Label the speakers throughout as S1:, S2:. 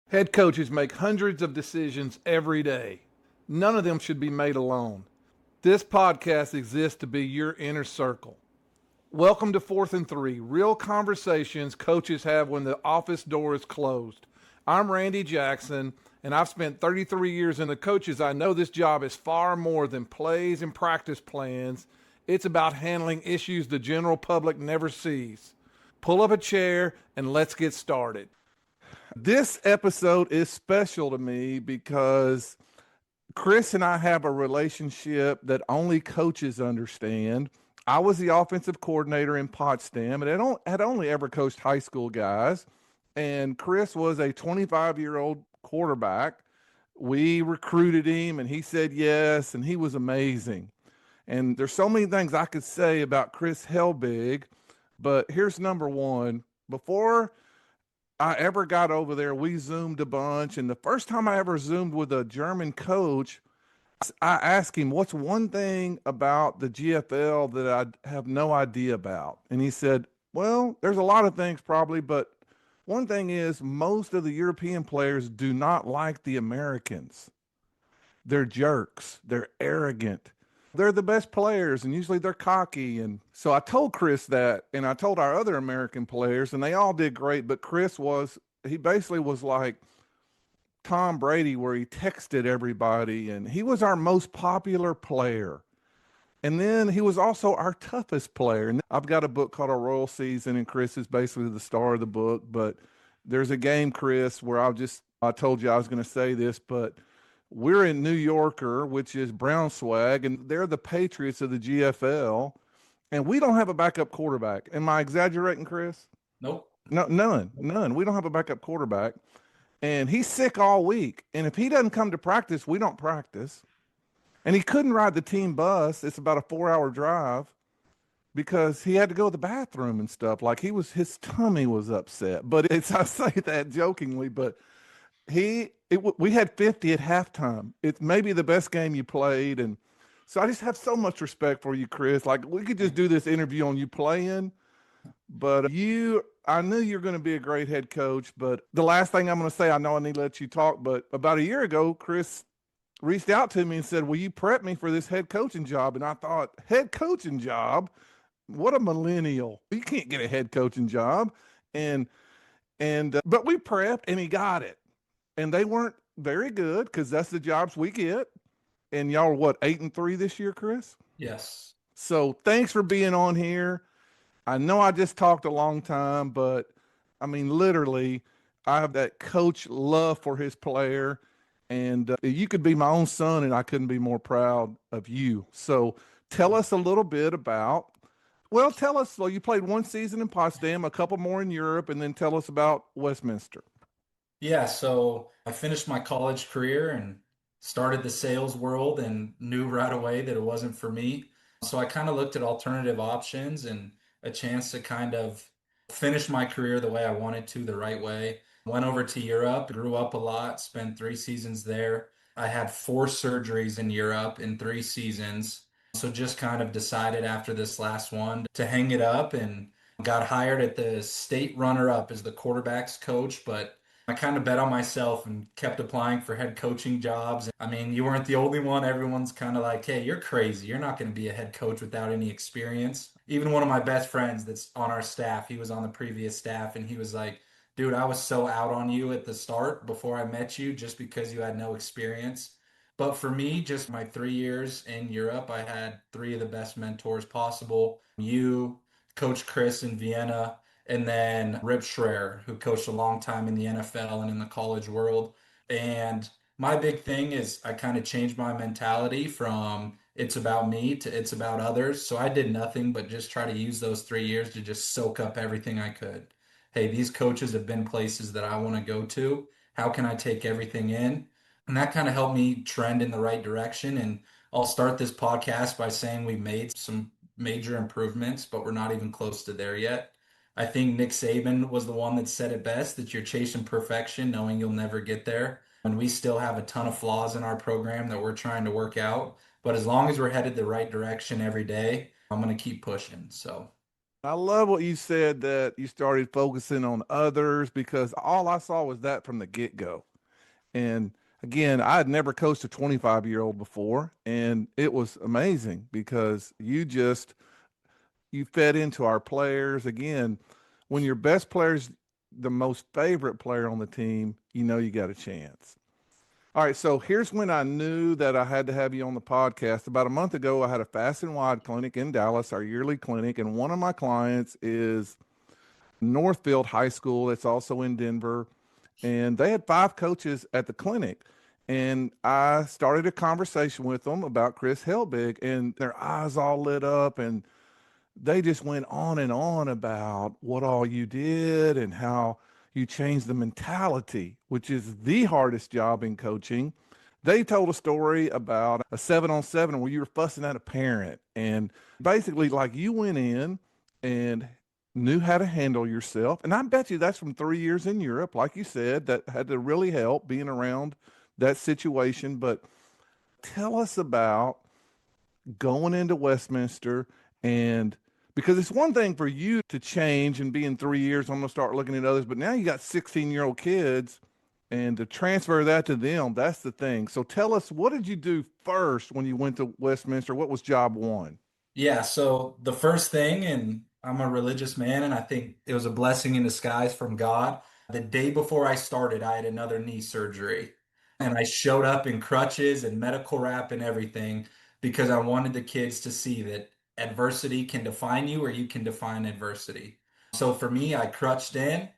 S1: Head coaches make hundreds of decisions every day. None of them should be made alone. This podcast exists to be your inner circle. Welcome to Fourth and Three, real conversations coaches have when the office door is closed. I'm Randy Jackson, and I've spent 33 years in the coaches. I know this job is far more than plays and practice plans. It's about handling issues the general public never sees. Pull up a chair and let's get started. This episode is special to me because Chris and I have a relationship that only coaches understand. I was the offensive coordinator in Potsdam, and I had only ever coached high school guys. And Chris was a 25-year-old quarterback. We recruited him, and he said yes, and he was amazing. And there's so many things I could say about Chris Helbig, but here's number one. Before I ever got over there, we Zoomed a bunch. And the first time I ever Zoomed with a German coach, I asked him, what's one thing about the GFL that I have no idea about? And he said, well, there's a lot of things probably, but one thing is most of the European players do not like the Americans. They're jerks. They're arrogant. They're the best players, and usually they're cocky. And so I told Chris that, and I told our other American players, and they all did great. But he basically was like Tom Brady, where he texted everybody, and he was our most popular player. And then he was also our toughest player. And I've got a book called A Royal Season, and Chris is basically the star of the book. But there's a game, Chris, where I told you I was going to say this, but we're in New Yorker, which is Braunschweig, and they're the Patriots of the GFL, and we don't have a backup quarterback. Am I exaggerating, Chris?
S2: Nope.
S1: No, none. We don't have a backup quarterback, and he's sick all week. And if he doesn't come to practice, we don't practice. And he couldn't ride the team bus. It's about a 4-hour drive because he had to go to the bathroom and stuff. Like his tummy was upset. But I say that jokingly, but we had 50 at halftime. It's maybe the best game you played. And so I just have so much respect for you, Chris. Like we could just do this interview on you playing, but I knew you're going to be a great head coach. But the last thing I'm going to say, I know I need to let you talk, but about a year ago, Chris reached out to me and said, will you prep me for this head coaching job? And I thought, head coaching job? What a millennial. You can't get a head coaching job. But we prepped and he got it. And they weren't very good because that's the jobs we get. And y'all are what, 8-3 this year, Chris?
S2: Yes.
S1: So thanks for being on here. I know I just talked a long time, but I mean, literally, I have that coach love for his player. And you could be my own son, and I couldn't be more proud of you. So tell us a little bit about, so you played one season in Potsdam, a couple more in Europe, and then tell us about Westminster.
S2: Yeah, so I finished my college career and started the sales world and knew right away that it wasn't for me. So I kind of looked at alternative options and a chance to kind of finish my career the way I wanted to, the right way. Went over to Europe, grew up a lot, spent 3 seasons there. I had 4 surgeries in Europe in 3 seasons. So just kind of decided after this last one to hang it up and got hired at the state runner-up as the quarterback's coach, but I kind of bet on myself and kept applying for head coaching jobs. I mean, you weren't the only one. Everyone's kind of like, hey, you're crazy. You're not going to be a head coach without any experience. Even one of my best friends that's on our staff, he was on the previous staff, and he was like, dude, I was so out on you at the start before I met you just because you had no experience. But for me, just my 3 years in Europe, I had three of the best mentors possible. You, Coach Chris in Vienna, and then Rip Schreier, who coached a long time in the NFL and in the college world. And my big thing is I kind of changed my mentality from it's about me to it's about others. So I did nothing but just try to use those 3 years to just soak up everything I could. Hey, these coaches have been places that I want to go to. How can I take everything in? And that kind of helped me trend in the right direction. And I'll start this podcast by saying we made some major improvements, but we're not even close to there yet. I think Nick Saban was the one that said it best that you're chasing perfection, knowing you'll never get there. And we still have a ton of flaws in our program that we're trying to work out. But as long as we're headed the right direction every day, I'm going to keep pushing. So,
S1: I love what you said that you started focusing on others because all I saw was that from the get-go. And again, I had never coached a 25-year-old before, and it was amazing because you fed into our players. Again, when your best player's the most favorite player on the team, you know you got a chance. All right, so here's when I knew that I had to have you on the podcast. About a month ago, I had a Fast and Wide clinic in Dallas, our yearly clinic, and one of my clients is Northfield High School. It's also in Denver, and they had five coaches at the clinic. And I started a conversation with them about Chris Helbig, and their eyes all lit up, and they just went on and on about what all you did and how you changed the mentality, which is the hardest job in coaching. They told a story about a 7-on-7 where you were fussing at a parent, and basically, like, you went in and knew how to handle yourself. And I bet you that's from 3 years in Europe, like you said, that had to really help being around that situation. But tell us about going into Westminster, and because it's one thing for you to change and be in 3 years, I'm going to start looking at others, but now you got 16-year-old kids and to transfer that to them, that's the thing. So tell us, what did you do first when you went to Westminster? What was job one?
S2: Yeah, so the first thing, and I'm a religious man, and I think it was a blessing in disguise from God. The day before I started, I had another knee surgery, and I showed up in crutches and medical wrap and everything because I wanted the kids to see that adversity can define you or you can define adversity. So for me, I crutched in,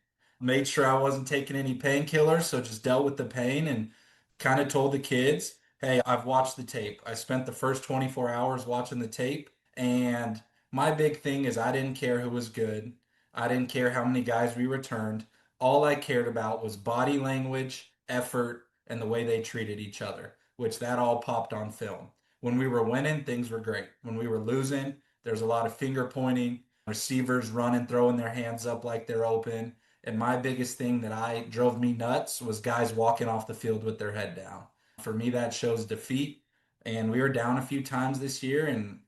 S2: made sure I wasn't taking any painkillers, so just dealt with the pain and kind of told the kids, hey, I've watched the tape. I spent the first 24 hours watching the tape. And my big thing is I didn't care who was good. I didn't care how many guys we returned. All I cared about was body language, effort, and the way they treated each other, which that all popped on film. When we were winning, things were great. When we were losing, there's a lot of finger pointing, receivers running, throwing their hands up like they're open. And my biggest thing that I drove me nuts was guys walking off the field with their head down. For me, that shows defeat. And we were down a few times this year, and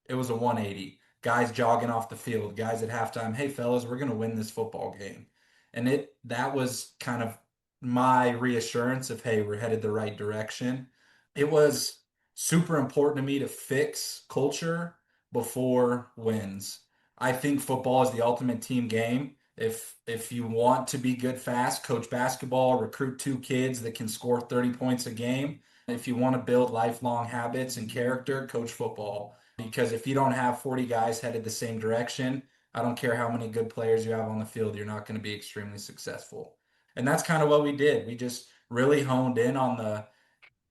S2: it was a 180. Guys jogging off the field, guys at halftime, hey fellas, we're gonna win this football game. And that was kind of my reassurance of hey, we're headed the right direction. It was super important to me to fix culture before wins. I think football is the ultimate team game. If you want to be good fast, coach basketball, recruit two kids that can score 30 points a game. If you want to build lifelong habits and character, coach football. Because if you don't have 40 guys headed the same direction, I don't care how many good players you have on the field, you're not going to be extremely successful. And that's kind of what we did. We just really honed in on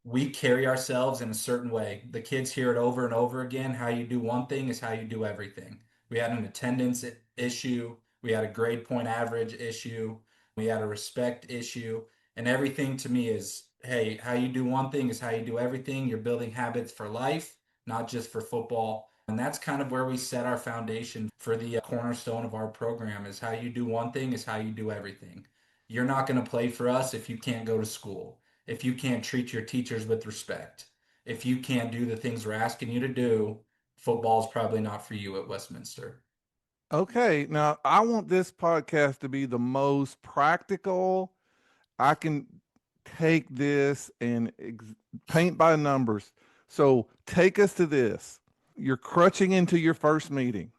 S2: we carry ourselves in a certain way. The kids hear it over and over again. How you do one thing is how you do everything. We had an attendance issue. We had a grade point average issue. We had a respect issue. And everything to me is, hey, how you do one thing is how you do everything. You're building habits for life, not just for football. And that's kind of where we set our foundation for the cornerstone of our program is how you do one thing is how you do everything. You're not going to play for us if you can't go to school, if you can't treat your teachers with respect, if you can't do the things we're asking you to do, football's probably not for you at Westminster.
S1: Okay, now I want this podcast to be the most practical. I can take this and paint by numbers. So take us to this. You're crutching into your first meeting.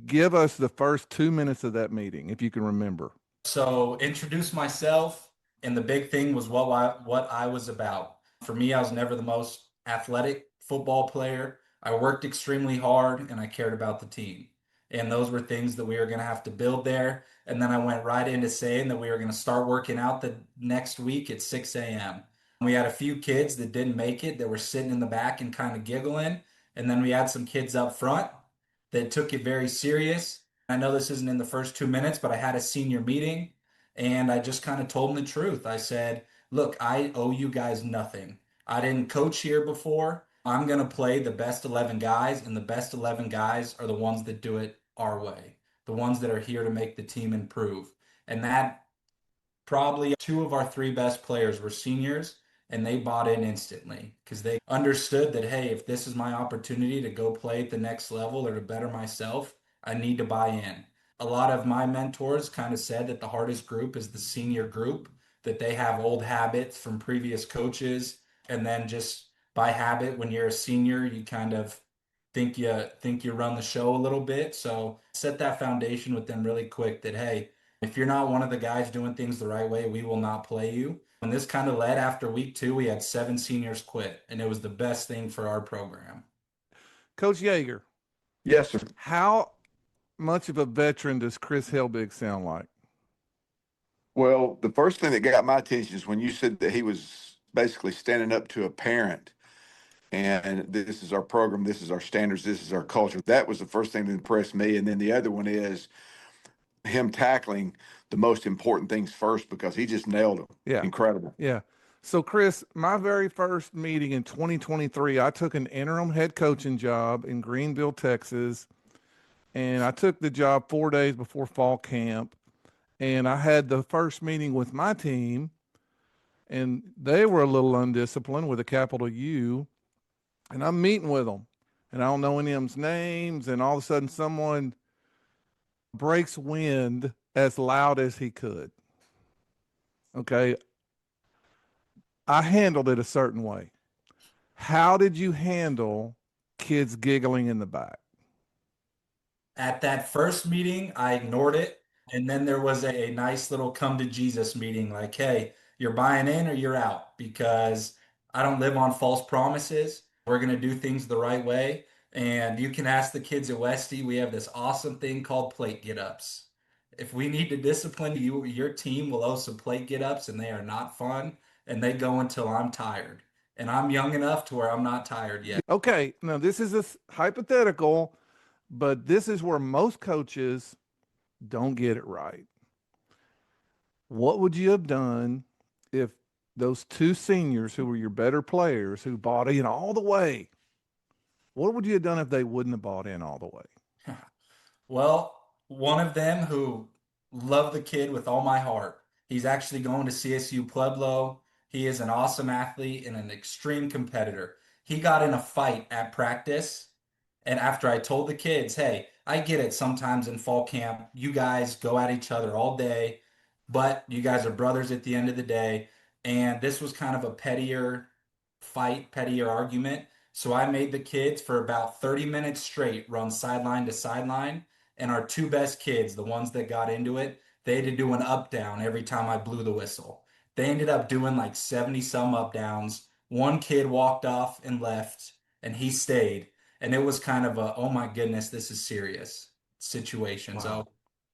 S1: Give us the first 2 minutes of that meeting, if you can remember.
S2: So introduce myself, and the big thing was what I was about. For me, I was never the most athletic football player. I worked extremely hard and I cared about the team. And those were things that we were going to have to build there. And then I went right into saying that we were going to start working out the next week at 6 a.m. We had a few kids that didn't make it that were sitting in the back and kind of giggling. And then we had some kids up front that took it very serious. I know this isn't in the first 2 minutes, but I had a senior meeting and I just kind of told them the truth. I said, look, I owe you guys nothing. I didn't coach here before. I'm going to play the best 11 guys, and the best 11 guys are the ones that do it our way, the ones that are here to make the team improve. And that probably two of our three best players were seniors, and they bought in instantly because they understood that, hey, if this is my opportunity to go play at the next level or to better myself, I need to buy in. A lot of my mentors kind of said that the hardest group is the senior group, that they have old habits from previous coaches. And then just by habit, when you're a senior, you kind of think you run the show a little bit. So set that foundation with them really quick that, hey, if you're not one of the guys doing things the right way, we will not play you. And this kind of led after week 2, we had 7 seniors quit, and it was the best thing for our program.
S1: Coach Yeager,
S3: Yes, sir.
S1: how much of a veteran does Chris Helbig sound like?
S3: Well, the first thing that got my attention is when you said that he was basically standing up to a parent and this is our program, this is our standards, this is our culture. That was the first thing that impressed me. And then the other one is him tackling the most important things first because he just nailed them.
S1: Yeah.
S3: Incredible.
S1: Yeah. So, Chris, my very first meeting in 2023, I took an interim head coaching job in Greenville, Texas. And I took the job 4 days before fall camp. And I had the first meeting with my team, and they were a little undisciplined with a capital U. And I'm meeting with them, and I don't know any of them's names. And all of a sudden, someone breaks wind as loud as he could. Okay. I handled it a certain way. How did you handle kids giggling in the back?
S2: At that first meeting, I ignored it. And then there was a nice little come to Jesus meeting like, hey, you're buying in or you're out because I don't live on false promises. We're going to do things the right way. And you can ask the kids at Westy, we have this awesome thing called plate get ups. If we need to discipline you, your team will owe some plate get ups, and they are not fun. And they go until I'm tired. And I'm young enough to where I'm not tired yet.
S1: Okay. Now, this is a hypothetical, but this is where most coaches don't get it right. What would you have done if those 2 seniors who were your better players who bought in all the way, what would you have done if they wouldn't have bought in all the way?
S2: Well, one of them who loved the kid with all my heart. He's actually going to CSU Pueblo. He is an awesome athlete and an extreme competitor. He got in a fight at practice. And after I told the kids, hey, I get it sometimes in fall camp, you guys go at each other all day, but you guys are brothers at the end of the day. And this was kind of a pettier fight, pettier argument. So I made the kids for about 30 minutes straight run sideline to sideline. And our 2 best kids, the ones that got into it, they had to do an up down every time I blew the whistle. They ended up doing like 70 some up downs. One kid walked off and left, and he stayed. And it was kind of a, oh my goodness, this is serious situation.
S1: Wow.
S2: So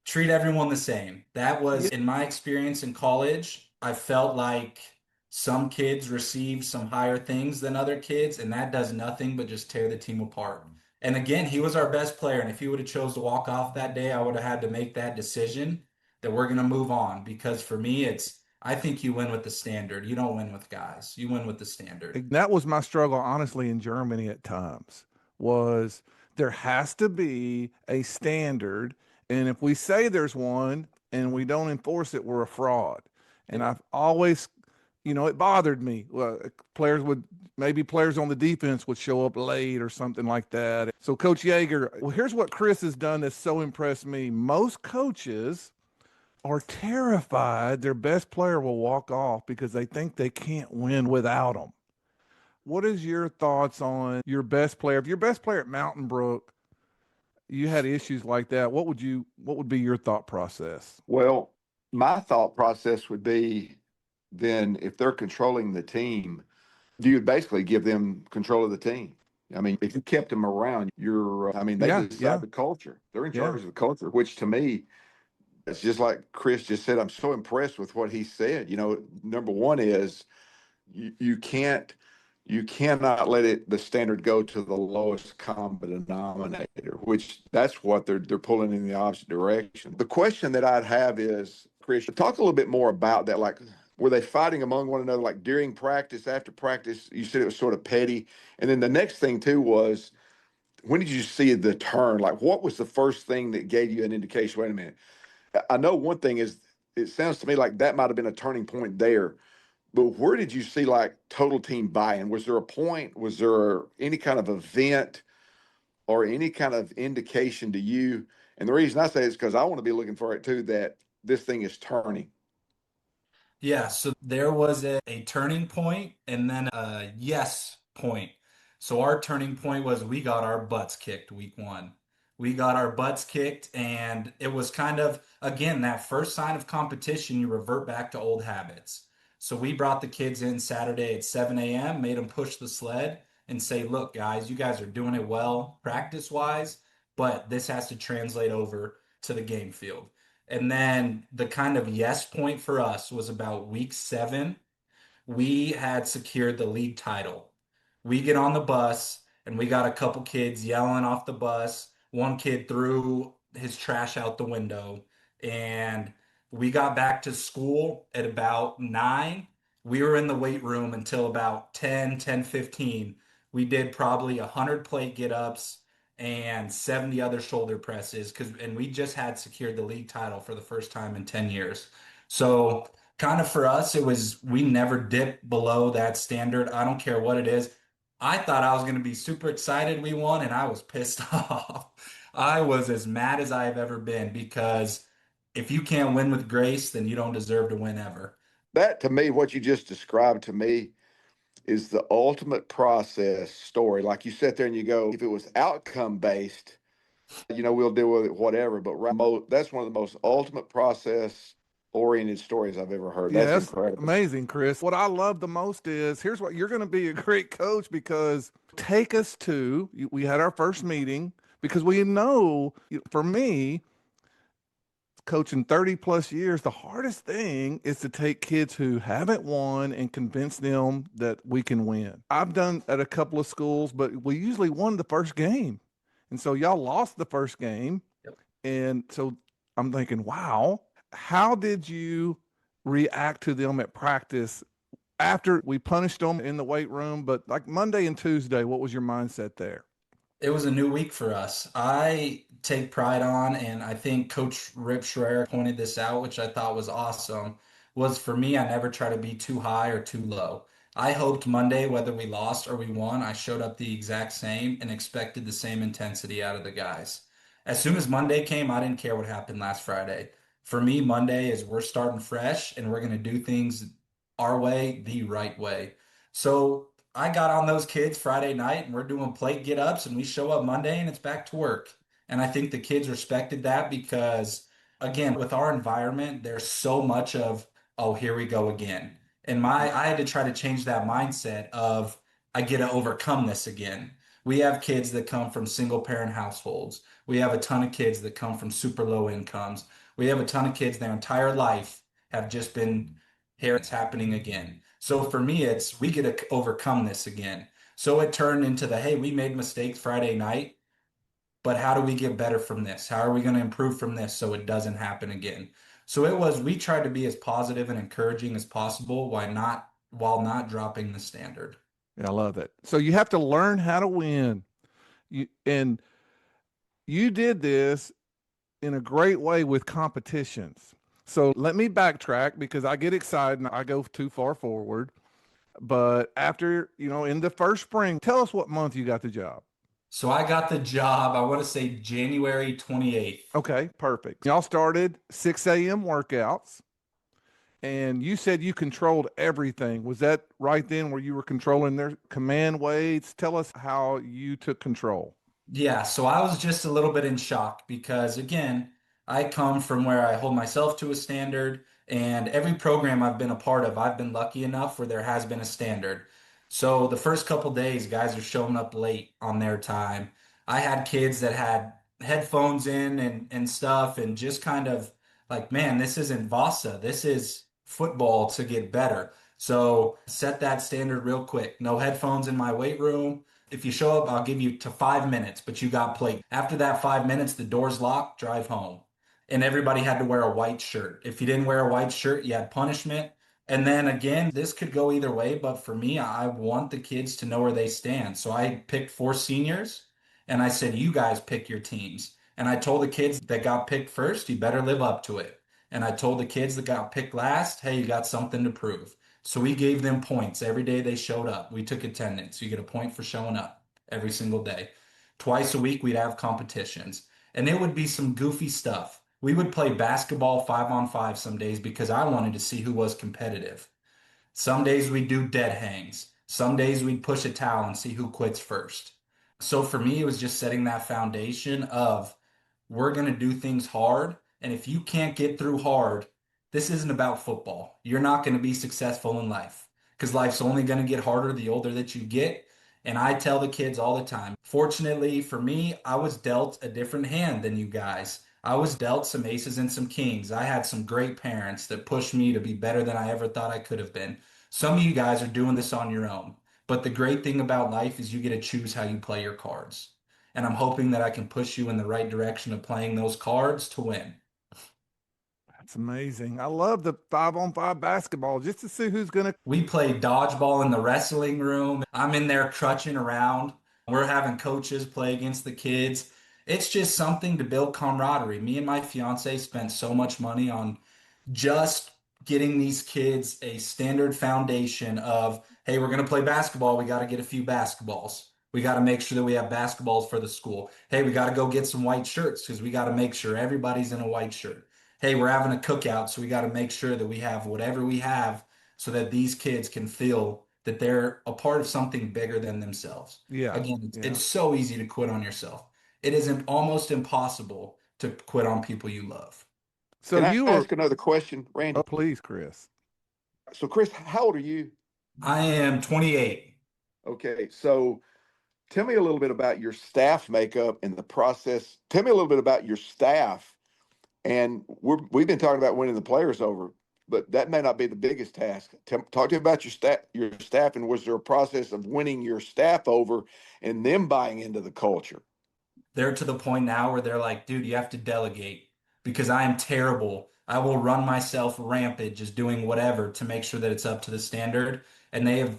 S2: treat everyone the same. That was, in my experience in college, I felt like some kids receive some higher things than other kids, and that does nothing but just tear the team apart. And again, he was our best player, and if he would have chose to walk off that day, I would have had to make that decision that we're going to move on. Because for me, it's I think you win with the standard. You don't win with guys. You win with the standard.
S1: That was my struggle, honestly, in Germany at times, was there has to be a standard. And if we say there's one and we don't enforce it, we're a fraud. And I've always, it bothered me. Well, players on the defense would show up late or something like that. So Coach Yeager, well, here's what Chris has done that's so impressed me. Most coaches are terrified their best player will walk off because they think they can't win without them. What is your thoughts on your best player? If your best player at Mountain Brook, you had issues like that, what would be your thought process?
S3: Well, my thought process would be then if they're controlling the team, you would basically give them control of the team. I mean, if you kept them around, they decide the culture. They're in charge of the culture, which to me, it's just like Chris just said. I'm so impressed with what he said. Number one is you cannot let the standard go to the lowest common denominator, which that's what they're pulling in the opposite direction. The question that I'd have is, Chris, talk a little bit more about that. Like, were they fighting among one another, like during practice, after practice? You said it was sort of petty. And then the next thing too was, when did you see the turn? Like, what was the first thing that gave you an indication? Wait a minute. I know one thing is, it sounds to me like that might have been a turning point there. But where did you see like total team buy-in? Was there a point? Was there any kind of event or any kind of indication to you And the reason I say it is because I want to be looking for it too, that this thing is turning.
S2: Yeah, so there was a turning point and then a yes point. So our turning point was we got our butts kicked week one. We got our butts kicked, and it was kind of, again, that first sign of competition, you revert back to old habits. So we brought the kids in Saturday at 7 a.m., made them push the sled and say, look, guys, you guys are doing it well practice-wise, but this has to translate over to the game field. And then the kind of yes point for us was about week 7. We had secured the league title. We get on the bus and we got a couple kids yelling off the bus. One kid threw his trash out the window, and we got back to school at about 9. We were in the weight room until about 10:15. We did probably 100 plate get-ups and 70 other shoulder presses and we just had secured the league title for the first time in 10 years. So kind of for us, it was we never dip below that standard. I don't care what it is. I thought I was going to be super excited we won, and I was pissed off. I was as mad as I have ever been because if you can't win with grace, then you don't deserve to win ever.
S3: That to me, what you just described to me is the ultimate process story. Like you sit there and you go, if it was outcome based, we'll deal with it, whatever. But that's one of the most ultimate process oriented stories I've ever heard.
S1: Yeah,
S3: That's
S1: that's
S3: incredible.
S1: amazing, Chris. What I love the most is here's what you're going to be a great coach because take us to, we had our first meeting because we know, for me, coaching 30 plus years, the hardest thing is to take kids who haven't won and convince them that we can win. I've done at a couple of schools, but we usually won the first game. And so y'all lost the first game.
S2: Yep.
S1: And so I'm thinking, wow, how did you react to them at practice after we punished them in the weight room? But like Monday and Tuesday, what was your mindset there?
S2: It was a new week for us. I take pride on, and I think Coach Rip Schreier pointed this out, which I thought was awesome, was for me, I never try to be too high or too low. I hoped Monday, whether we lost or we won, I showed up the exact same and expected the same intensity out of the guys. As soon as Monday came, I didn't care what happened last Friday. For me, Monday is we're starting fresh and we're going to do things our way, the right way. So I got on those kids Friday night and we're doing plate get ups and we show up Monday and it's back to work. And I think the kids respected that because, again, with our environment, there's so much of, oh, here we go again. And I had to try to change that mindset of, I get to overcome this again. We have kids that come from single parent households. We have a ton of kids that come from super low incomes. We have a ton of kids their entire life have just been, here it's happening again. So for me, it's we get to overcome this again. So it turned into the, hey, we made mistakes Friday night, but how do we get better from this? How are we going to improve from this so it doesn't happen again? So it was, we tried to be as positive and encouraging as possible while not dropping the standard.
S1: Yeah, I love that. So you have to learn how to win. And you did this in a great way with competitions. So let me backtrack because I get excited and I go too far forward. But after, in the first spring, tell us what month you got the job.
S2: So I got the job, I want to say January 28th.
S1: Okay, perfect. Y'all started 6 a.m. workouts and you said you controlled everything. Was that right then where you were controlling their command weights? Tell us how you took control.
S2: Yeah, so I was just a little bit in shock because, again, I come from where I hold myself to a standard, and every program I've been a part of, I've been lucky enough where there has been a standard. So the first couple days, guys are showing up late on their time. I had kids that had headphones in and stuff, and just kind of like, man, this isn't Vasa. This is football to get better. So set that standard real quick. No headphones in my weight room. If you show up, I'll give you to 5 minutes, but you got plate. After that 5 minutes, the door's locked, drive home. And everybody had to wear a white shirt. If you didn't wear a white shirt, you had punishment. And then again, this could go either way, but for me, I want the kids to know where they stand. So I picked 4 seniors and I said, you guys pick your teams. And I told the kids that got picked first, you better live up to it. And I told the kids that got picked last, hey, you got something to prove. So we gave them points every day they showed up. We took attendance. You get a point for showing up every single day. Twice a week, we'd have competitions. And it would be some goofy stuff. We would play basketball 5-on-5 some days because I wanted to see who was competitive. Some days we'd do dead hangs. Some days we'd push a towel and see who quits first. So for me, it was just setting that foundation of we're going to do things hard. And if you can't get through hard, this isn't about football. You're not going to be successful in life because life's only going to get harder the older that you get. And I tell the kids all the time, fortunately for me, I was dealt a different hand than you guys. I was dealt some aces and some kings. I had some great parents that pushed me to be better than I ever thought I could have been. Some of you guys are doing this on your own. But the great thing about life is you get to choose how you play your cards. And I'm hoping that I can push you in the right direction of playing those cards to win.
S1: That's amazing. I love the 5-on-5 basketball just to see who's going to.
S2: We play dodgeball in the wrestling room. I'm in there crutching around. We're having coaches play against the kids. It's just something to build camaraderie. Me and my fiance spent so much money on just getting these kids a standard foundation of, hey, we're going to play basketball. We got to get a few basketballs. We got to make sure that we have basketballs for the school. Hey, we got to go get some white shirts because we got to make sure everybody's in a white shirt. Hey, we're having a cookout, so we got to make sure that we have whatever we have so that these kids can feel that they're a part of something bigger than themselves.
S1: Yeah.
S2: Again,
S1: Yeah.
S2: it's so easy to quit on yourself. It is almost impossible to quit on people you love.
S1: So
S3: Can
S1: you
S3: I
S1: were.
S3: ask another question, Randy?
S1: Oh, please, Chris.
S3: So, Chris, how old are you?
S2: I am 28.
S3: Okay, so tell me a little bit about your staff makeup and the process. Tell me a little bit about your staff. And we've been talking about winning the players over, but that may not be the biggest task. Talk to me about your staff, and was there a process of winning your staff over and them buying into the culture?
S2: They're to the point now where they're like, dude, you have to delegate because I am terrible. I will run myself rampant just doing whatever to make sure that it's up to the standard. And they have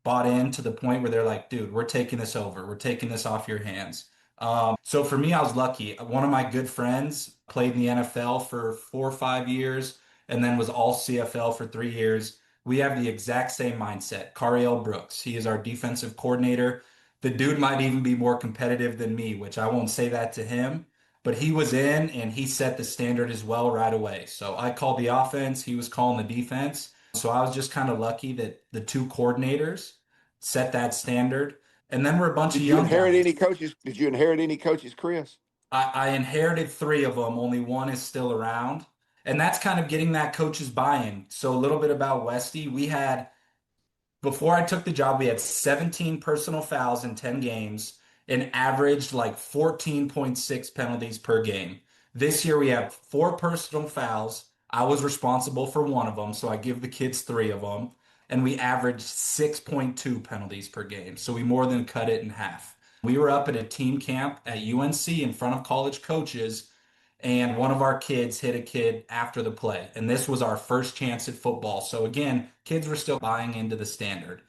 S2: bought in to the point where they're like, dude, we're taking this over. We're taking this off your hands. So for me, I was lucky. One of my good friends played in the NFL for 4 or 5 years and then was all CFL for 3 years. We have the exact same mindset. Cariel Brooks, he is our defensive coordinator. The dude might even be more competitive than me, which I won't say that to him, but he was in and he set the standard as well right away. So I called the offense, he was calling the defense. So I was just kind of lucky that the two coordinators set that standard. And then we're a bunch
S3: Did
S2: of
S3: you
S2: young
S3: inherit
S2: guys.
S3: any coaches? Did you inherit any coaches, Chris?
S2: I inherited three of them, only one is still around. And that's kind of getting that coach's buy-in. So a little bit about Westy, before I took the job, we had 17 personal fouls in 10 games and averaged like 14.6 penalties per game. This year we have four personal fouls. I was responsible for one of them, so I give the kids three of them. And we averaged 6.2 penalties per game. So we more than cut it in half. We were up at a team camp at UNC in front of college coaches, and one of our kids hit a kid after the play. And this was our first chance at football. So again, kids were still buying into the standard.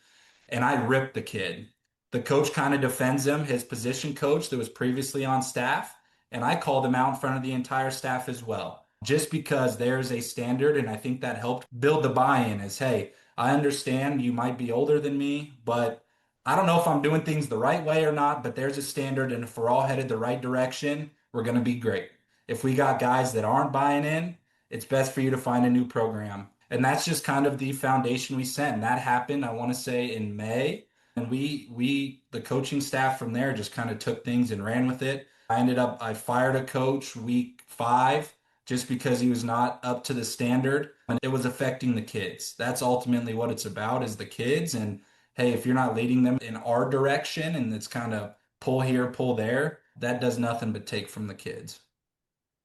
S2: And I ripped the kid. The coach kind of defends him, his position coach that was previously on staff. And I called him out in front of the entire staff as well, just because there's a standard. And I think that helped build the buy-in as, hey, I understand you might be older than me, but I don't know if I'm doing things the right way or not, but there's a standard. And if we're all headed the right direction, we're going to be great. If we got guys that aren't buying in, it's best for you to find a new program. And that's just kind of the foundation we set. And that happened, I want to say, in May. And the coaching staff from there just kind of took things and ran with it. I fired a coach week 5 just because he was not up to the standard and it was affecting the kids. That's ultimately what it's about, is the kids. And hey, if you're not leading them in our direction and it's kind of pull here, pull there, that does nothing but take from the kids.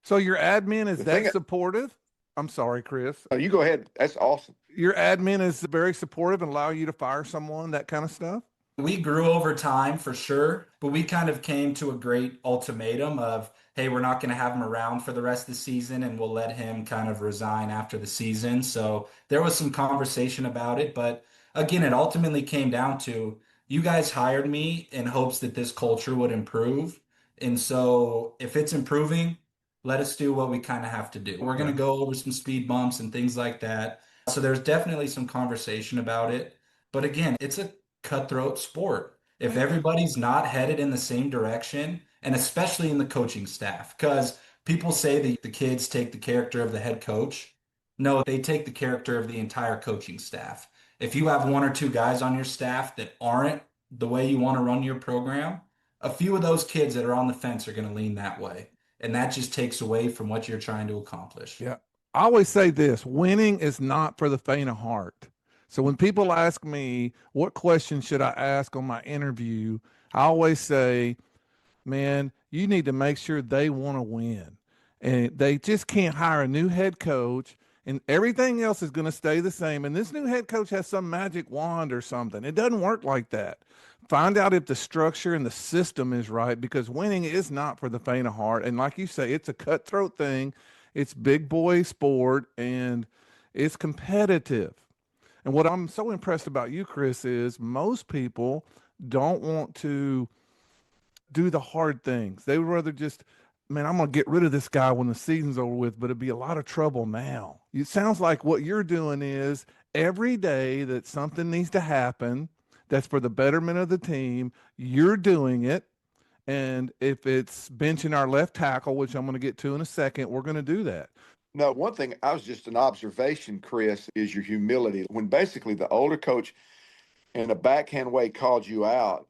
S1: So your admin is
S3: The
S1: that
S3: thing-
S1: supportive? I'm sorry, Chris.
S3: Oh, you go ahead. That's awesome.
S1: Your admin is very supportive and allow you to fire someone, that kind of stuff?
S2: We grew over time for sure, but we kind of came to a great ultimatum of, hey, we're not going to have him around for the rest of the season and we'll let him kind of resign after the season. So there was some conversation about it, but again, it ultimately came down to, you guys hired me in hopes that this culture would improve. And so if it's improving, let us do what we kind of have to do. We're going to go over some speed bumps and things like that. So there's definitely some conversation about it. But again, it's a cutthroat sport. If everybody's not headed in the same direction and especially in the coaching staff, because people say that the kids take the character of the head coach. No, they take the character of the entire coaching staff. If you have one or two guys on your staff that aren't the way you want to run your program, a few of those kids that are on the fence are going to lean that way. And that just takes away from what you're trying to accomplish.
S1: Yeah. I always say this: winning is not for the faint of heart. So when people ask me, what question should I ask on my interview? I always say, man, you need to make sure they want to win. And they just can't hire a new head coach and everything else is going to stay the same. And this new head coach has some magic wand or something. It doesn't work like that. Find out if the structure and the system is right, because winning is not for the faint of heart. And like you say, it's a cutthroat thing. It's big boy sport and it's competitive. And what I'm so impressed about you, Chris, is most people don't want to do the hard things. They would rather just, man, I'm going to get rid of this guy when the season's over with, but it'd be a lot of trouble now. It sounds like what you're doing is every day that something needs to happen that's for the betterment of the team, you're doing it. And if it's benching our left tackle, which I'm going to get to in a second, we're going to do that.
S3: No, one thing I was just an observation, Chris, is your humility. When basically the older coach in a backhand way called you out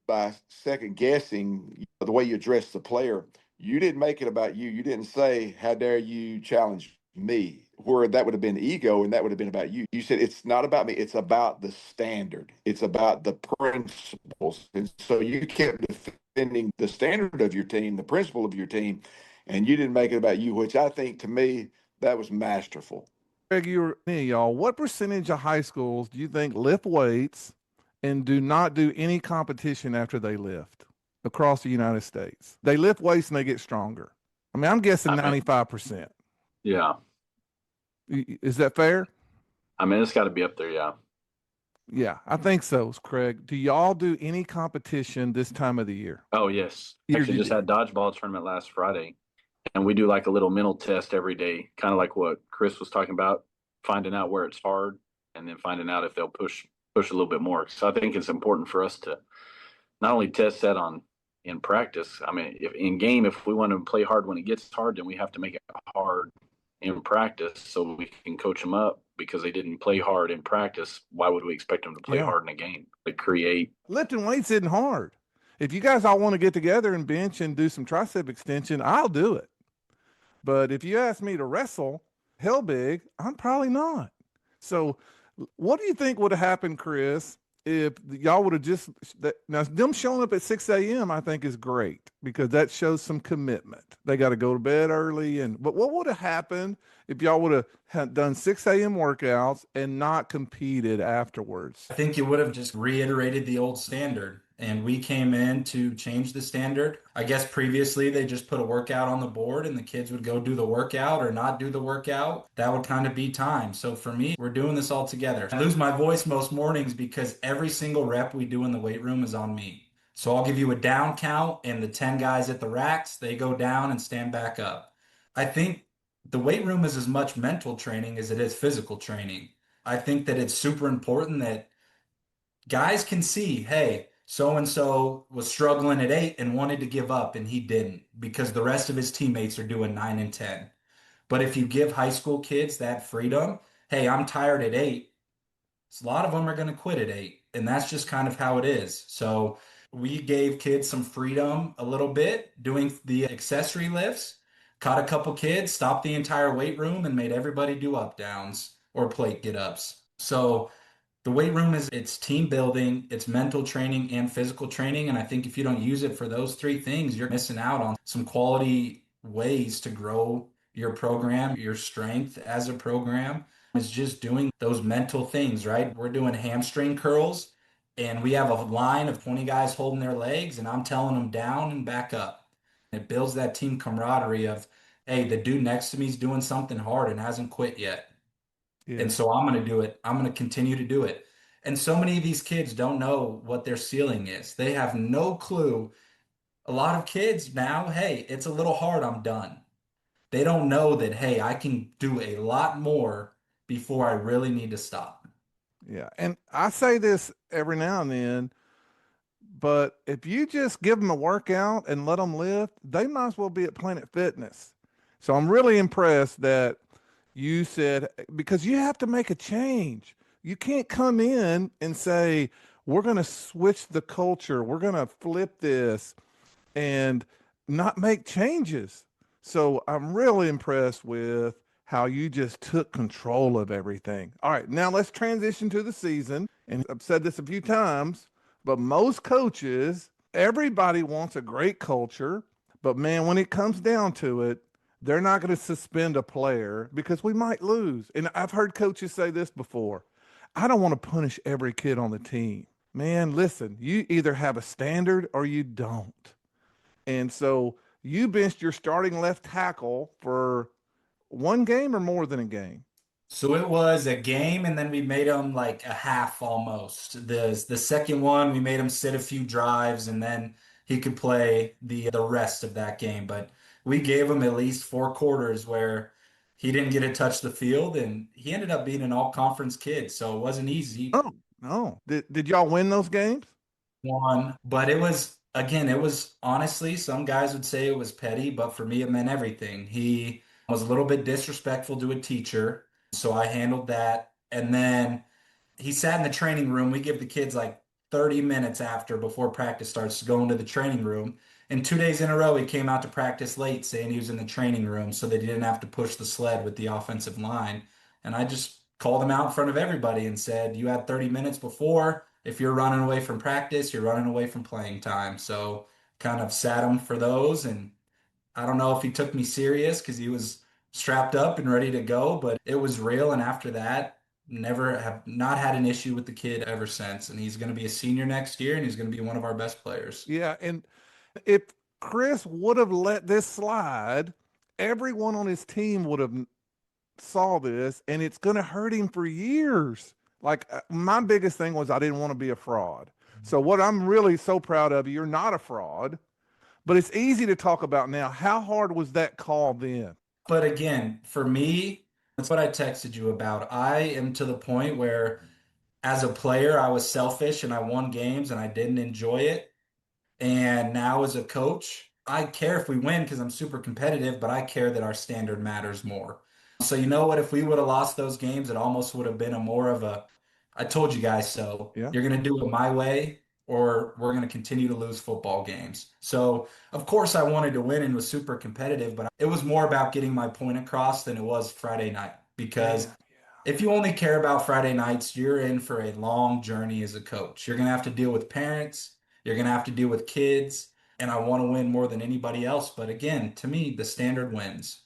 S3: by second guessing the way you addressed the player, you didn't make it about you. You didn't say, how dare you challenge me, where that would have been ego and that would have been about you. You said, it's not about me. It's about the standard. It's about the principles. And so you kept defending the standard of your team, the principle of your team, and you didn't make it about you, which I think, to me, that was masterful.
S1: Greg, y'all, what percentage of high schools do you think lift weights and do not do any competition after they lift across the United States? They lift weights and they get stronger. I mean, I'm guessing 95%.
S4: Yeah.
S1: Is that fair?
S4: I mean, it's got to be up there. Yeah.
S1: Yeah, I think so, Craig. Do y'all do any competition this time of the year?
S4: Oh, yes. Actually, just had dodgeball tournament last Friday, and we do like a little mental test every day, kind of like what Chris was talking about, finding out where it's hard and then finding out if they'll push a little bit more. So I think it's important for us to not only test that in practice. I mean, if we want to play hard when it gets hard, then we have to make it hard in practice so we can coach them up, because they didn't play hard in practice. Why would we expect them to play hard in a game? To create.
S1: Lifting weights isn't hard. If you guys all want to get together and bench and do some tricep extension, I'll do it. But if you ask me to wrestle Helbig, I'm probably not. So what do you think would have happened, Chris, if y'all would have just now them showing up at 6 a.m. I think is great, because that shows some commitment. They got to go to bed early, but what would have happened if y'all would have done 6 a.m. workouts and not competed afterwards?
S2: I think you would have just reiterated the old standard, and we came in to change the standard. I guess previously they just put a workout on the board and the kids would go do the workout or not do the workout. That would kind of be time. So for me, we're doing this all together. I lose my voice most mornings because every single rep we do in the weight room is on me. So I'll give you a down count, and the 10 guys at the racks, they go down and stand back up. I think the weight room is as much mental training as it is physical training. I think that it's super important that guys can see, hey, so-and-so was struggling at 8 and wanted to give up, and he didn't, because the rest of his teammates are doing 9 and 10. But if you give high school kids that freedom, hey, I'm tired at 8, a lot of them are going to quit at 8. And that's just kind of how it is. So we gave kids some freedom a little bit doing the accessory lifts, caught a couple kids, stopped the entire weight room, and made everybody do up downs or plate get ups. So the weight room it's team building, it's mental training and physical training. And I think if you don't use it for those three things, you're missing out on some quality ways to grow your program, your strength as a program. Is just doing those mental things, right? We're doing hamstring curls, and we have a line of 20 guys holding their legs, and I'm telling them down and back up. It builds that team camaraderie of, hey, the dude next to me is doing something hard and hasn't quit yet. Yeah. And so I'm going to do it. I'm going to continue to do it. And so many of these kids don't know what their ceiling is. They have no clue. A lot of kids now, hey, it's a little hard, I'm done. They don't know that, hey, I can do a lot more before I really need to stop.
S1: Yeah. And I say this every now and then, But if you just give them a workout and let them lift, they might as well be at Planet Fitness. So I'm really impressed that you said, because you have to make a change. You can't come in and say, we're going to switch the culture, we're going to flip this and not make changes. So I'm really impressed with how you just took control of everything. All right, now let's transition to the season. And I've said this a few times, but most coaches, everybody wants a great culture. But man, when it comes down to it, they're not going to suspend a player because we might lose. And I've heard coaches say this before. I don't want to punish every kid on the team. Man, listen, you either have a standard or you don't. And so you benched your starting left tackle for one game or more than a game.
S2: So it was a game, and then we made him like a half almost. The second one, we made him sit a few drives, and then he could play the rest of that game. But we gave him at least 4 quarters where he didn't get to touch the field, and he ended up being an all-conference kid, so it wasn't easy.
S1: Oh, no. Did y'all win those games?
S2: One, but it was again, it was honestly, some guys would say it was petty, but for me, it meant everything. He was a little bit disrespectful to a teacher, so I handled that. And then he sat in the training room. We give the kids like 30 minutes after before practice starts to go into the training room. And 2 days in a row, he came out to practice late saying he was in the training room so that he didn't have to push the sled with the offensive line. And I just called him out in front of everybody and said, you had 30 minutes before. If you're running away from practice, you're running away from playing time. So kind of sat him for those. And I don't know if he took me serious because he was strapped up and ready to go, but it was real. And after that, never have not had an issue with the kid ever since. And he's going to be a senior next year, and he's going to be one of our best players.
S1: Yeah. And if Chris would have let this slide, everyone on his team would have saw this, and it's going to hurt him for years. Like my biggest thing was I didn't want to be a fraud. So what I'm really so proud of, you're not a fraud, but it's easy to talk about now. How hard was that call then?
S2: But again, for me, that's what I texted you about. I am to the point where as a player, I was selfish and I won games and I didn't enjoy it. And now as a coach, I care if we win because I'm super competitive, but I care that our standard matters more. So you know what? If we would have lost those games, it almost would have been a more of a, I told you guys so.
S1: Yeah.
S2: You're going to do it my way, or we're going to continue to lose football games. So of course I wanted to win and was super competitive, but it was more about getting my point across than it was Friday night. Because if you only care about Friday nights, you're in for a long journey as a coach. You're going to have to deal with parents. You're going to have to deal with kids. And I want to win more than anybody else. But again, to me, the standard wins.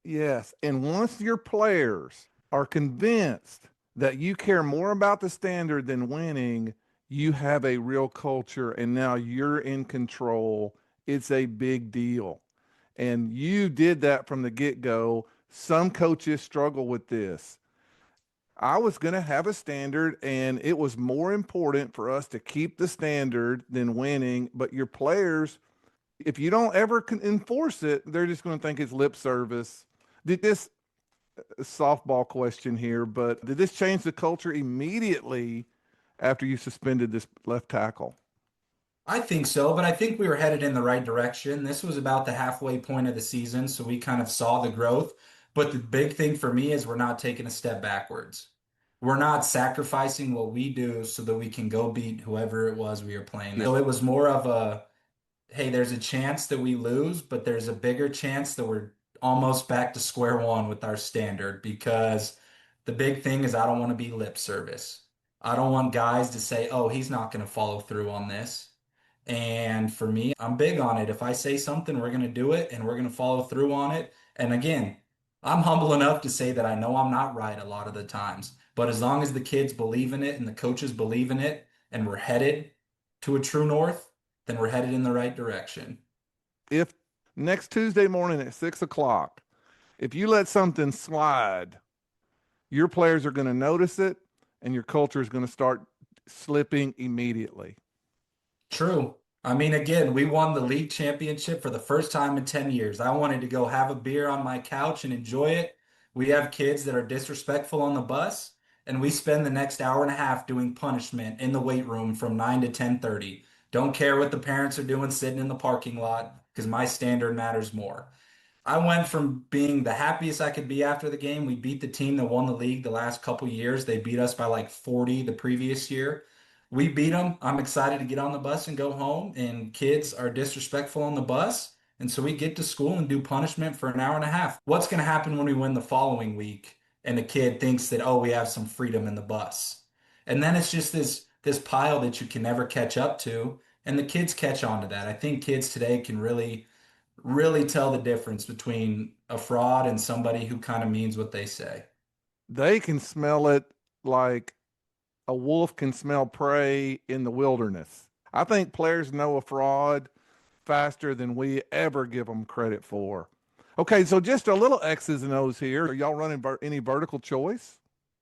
S1: Yes. And once your players are convinced that you care more about the standard than winning, you have a real culture and now you're in control. It's a big deal. And you did that from the get-go. Some coaches struggle with this. I was going to have a standard, and it was more important for us to keep the standard than winning. But your players, if you don't ever enforce it, they're just going to think it's lip service. Did this softball question here, but did this change the culture immediately after you suspended this left tackle?
S2: I think so, but I think we were headed in the right direction. This was about the halfway point of the season, so we kind of saw the growth. But the big thing for me is we're not taking a step backwards. We're not sacrificing what we do so that we can go beat whoever it was we were playing. So it was more of a, hey, there's a chance that we lose, but there's a bigger chance that we're almost back to square one with our standard, because the big thing is I don't want to be lip service. I don't want guys to say, oh, he's not going to follow through on this. And for me, I'm big on it. If I say something, we're going to do it and we're going to follow through on it. And again, I'm humble enough to say that I know I'm not right a lot of the times. But as long as the kids believe in it and the coaches believe in it and we're headed to a true north, then we're headed in the right direction.
S1: If next Tuesday morning at 6 o'clock, if you let something slide, your players are going to notice it and your culture is going to start slipping immediately.
S2: True. I mean, again, we won the league championship for the first time in 10 years. I wanted to go have a beer on my couch and enjoy it. We have kids that are disrespectful on the bus, and we spend the next hour and a half doing punishment in the weight room from 9 to 10:30. Don't care what the parents are doing sitting in the parking lot because my standard matters more. I went from being the happiest I could be after the game. We beat the team that won the league the last couple years. They beat us by like 40 the previous year. We beat them. I'm excited to get on the bus and go home. And kids are disrespectful on the bus. And so we get to school and do punishment for an hour and a half. What's going to happen when we win the following week and the kid thinks that, oh, we have some freedom in the bus? And then it's just this pile that you can never catch up to. And the kids catch on to that. I think kids today can really tell the difference between a fraud and somebody who kind of means what they say.
S1: They can smell it like a wolf can smell prey in the wilderness. I think players know a fraud faster than we ever give them credit for. Okay, so just a little X's and O's here. Are y'all running any vertical choice?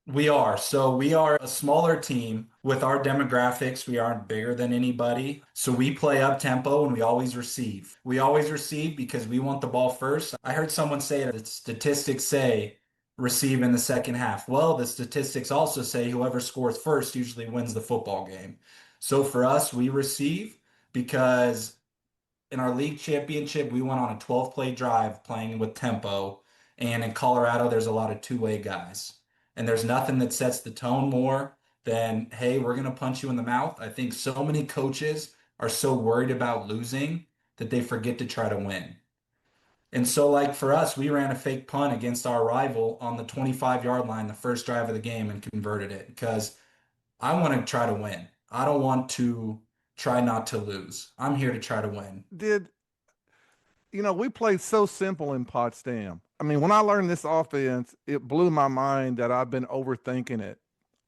S2: We are. So we are a smaller team with our demographics. We aren't bigger than anybody. So we play up tempo and we always receive. We always receive because we want the ball first. I heard someone say that statistics say receive in the second half. Well, the statistics also say whoever scores first usually wins the football game. So for us, we receive because in our league championship, we went on a 12-play drive playing with tempo. And in Colorado, there's a lot of two-way guys. And there's nothing that sets the tone more than, hey, we're going to punch you in the mouth. I think so many coaches are so worried about losing that they forget to try to win. And so, like for us, we ran a fake punt against our rival on the 25-yard line the first drive of the game and converted it because I want to try to win. I don't want to try not to lose. I'm here to try to win.
S1: We played so simple in Potsdam. I mean, when I learned this offense, it blew my mind that I've been overthinking it.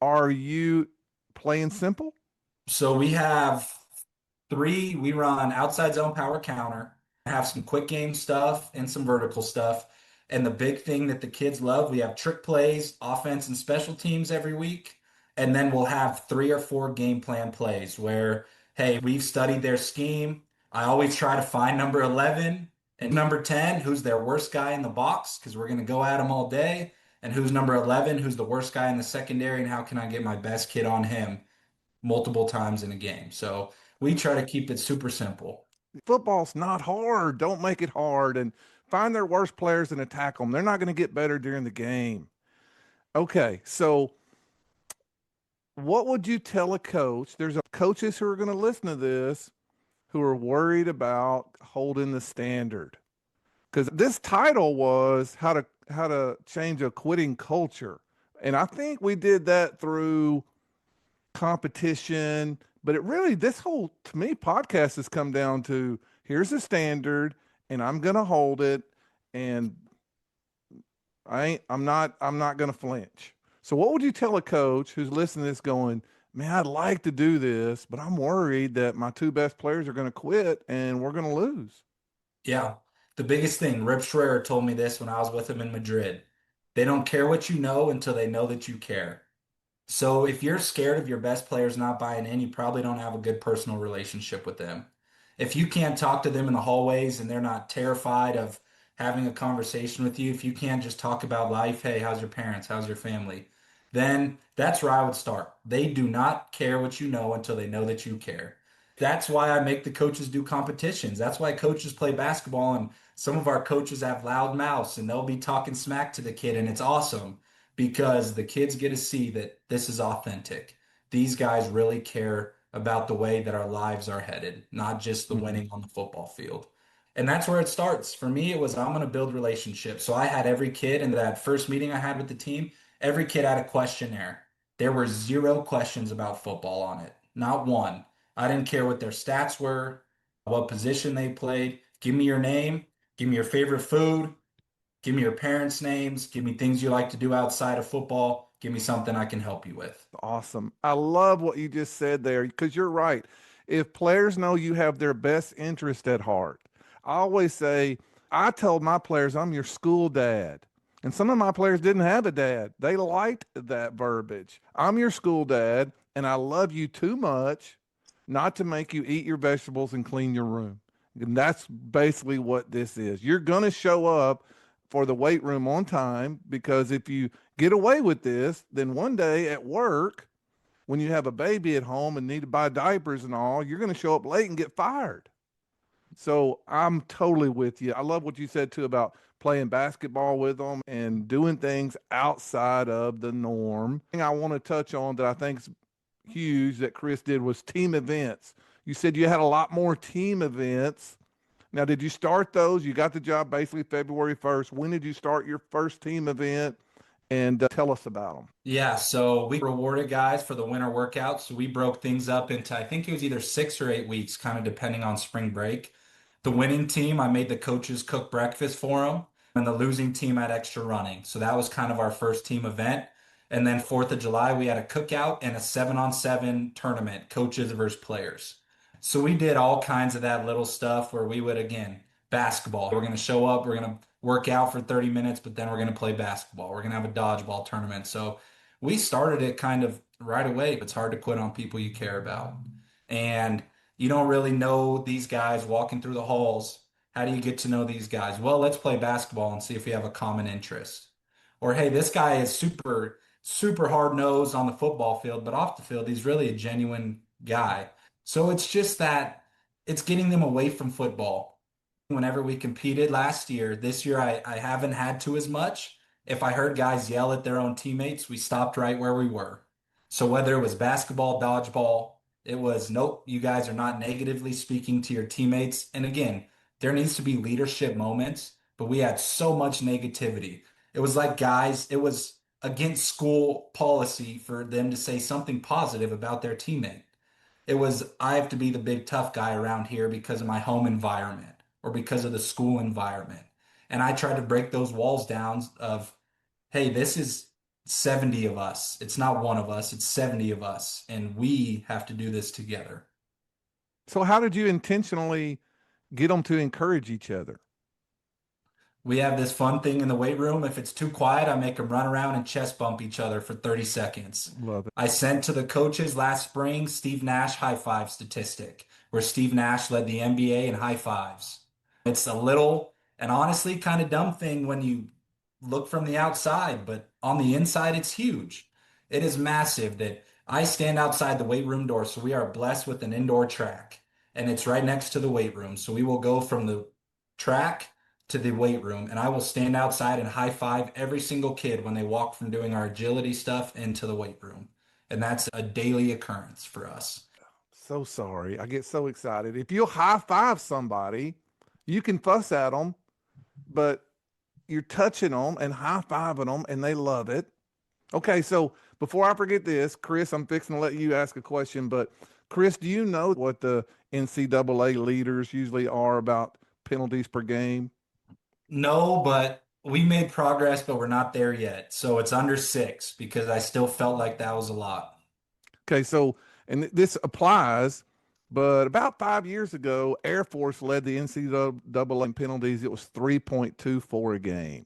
S1: Are you playing simple?
S2: So we have we run outside zone power counter, have some quick game stuff and some vertical stuff. And the big thing that the kids love, we have trick plays, offense and special teams every week. And then we'll have 3 or 4 game plan plays where, hey, we've studied their scheme. I always try to find number 11 and number 10, who's their worst guy in the box, because we're going to go at him all day. And who's number 11, who's the worst guy in the secondary, and how can I get my best kid on him multiple times in a game? So we try to keep it super simple.
S1: Football's not hard. Don't make it hard and find their worst players and attack them. They're not going to get better during the game. Okay, so what would you tell a coach? There's coaches who are going to listen to this who are worried about holding the standard. Because this title was how to change a quitting culture. And I think we did that through competition, but this whole, to me, podcast has come down to here's the standard and I'm going to hold it. And I'm not going to flinch. So what would you tell a coach who's listening to this going, man, I'd like to do this, but I'm worried that my 2 best players are going to quit and we're going to lose?
S2: Yeah. The biggest thing, Rip Schreier told me this when I was with him in Madrid. They don't care what you know until they know that you care. So if you're scared of your best players not buying in, you probably don't have a good personal relationship with them. If you can't talk to them in the hallways and they're not terrified of having a conversation with you, if you can't just talk about life, hey, how's your parents? How's your family? Then that's where I would start. They do not care what you know until they know that you care. That's why I make the coaches do competitions. That's why coaches play basketball, and some of our coaches have loud mouths and they'll be talking smack to the kid, and it's awesome because the kids get to see that this is authentic. These guys really care about the way that our lives are headed, not just the winning on the football field. And that's where it starts. For me, it was I'm going to build relationships. So I had every kid in that first meeting I had with the team, every kid had a questionnaire. There were 0 questions about football on it, not one. I didn't care what their stats were, what position they played. Give me your name, give me your favorite food, give me your parents' names, give me things you like to do outside of football, give me something I can help you with.
S1: Awesome. I love what you just said there because you're right. If players know you have their best interest at heart, I always say, I told my players I'm your school dad. And some of my players didn't have a dad. They liked that verbiage. I'm your school dad, and I love you too much not to make you eat your vegetables and clean your room. And that's basically what this is. You're going to show up for the weight room on time, because if you get away with this, then one day at work, when you have a baby at home and need to buy diapers and all, you're going to show up late and get fired. So I'm totally with you. I love what you said too about playing basketball with them and doing things outside of the norm. Thing I want to touch on that I think is huge that Chris did was team events. You said you had a lot more team events. Now, did you start those? You got the job basically February 1st. When did you start your first team event? And tell us about them.
S2: Yeah, so we rewarded guys for the winter workouts. So we broke things up into, I think it was either 6 or 8 weeks, kind of depending on spring break. The winning team, I made the coaches cook breakfast for them, and the losing team had extra running. So that was kind of our first team event. And then 4th of July, we had a cookout and a 7-on-7 tournament, coaches versus players. So we did all kinds of that little stuff where we would, again, basketball. We're going to show up, we're going to work out for 30 minutes, but then we're going to play basketball. We're going to have a dodgeball tournament. So we started it kind of right away. It's hard to quit on people you care about. And you don't really know these guys walking through the halls. How do you get to know these guys? Well, let's play basketball and see if we have a common interest. Or, hey, this guy is super, super hard nosed on the football field, but off the field, he's really a genuine guy. So it's just that it's getting them away from football. Whenever we competed last year, this year I haven't had to as much. If I heard guys yell at their own teammates, we stopped right where we were. So whether it was basketball, dodgeball, it was, nope, you guys are not negatively speaking to your teammates. And again, there needs to be leadership moments, but we had so much negativity. It was like, guys, it was against school policy for them to say something positive about their teammate. It was, I have to be the big tough guy around here because of my home environment or because of the school environment. And I tried to break those walls down of, hey, this is 70 of us. It's not one of us, it's 70 of us. And we have to do this together.
S1: So how did you intentionally get them to encourage each other?
S2: We have this fun thing in the weight room. If it's too quiet, I make them run around and chest bump each other for 30 seconds.
S1: Love it.
S2: I sent to the coaches last spring Steve Nash high five statistic, where Steve Nash led the NBA in high fives. It's a little and honestly kind of dumb thing when you look from the outside, but on the inside, it's huge. It is massive that I stand outside the weight room door. So we are blessed with an indoor track, and it's right next to the weight room. So we will go from the track to the weight room, and I will stand outside and high five every single kid when they walk from doing our agility stuff into the weight room. And that's a daily occurrence for us.
S1: So sorry. I get so excited. If you'll high five somebody, you can fuss at them, but you're touching them and high fiving them, and they love it. Okay, so before I forget this, Chris, I'm fixing to let you ask a question, but Chris, do you know what the NCAA leaders usually are about penalties per game?
S2: No, but we made progress, but we're not there yet. So it's under 6 because I still felt like that was a lot.
S1: Okay, so, and this applies, but about 5 years ago, Air Force led the NCAA in penalties. It was 3.24 a game.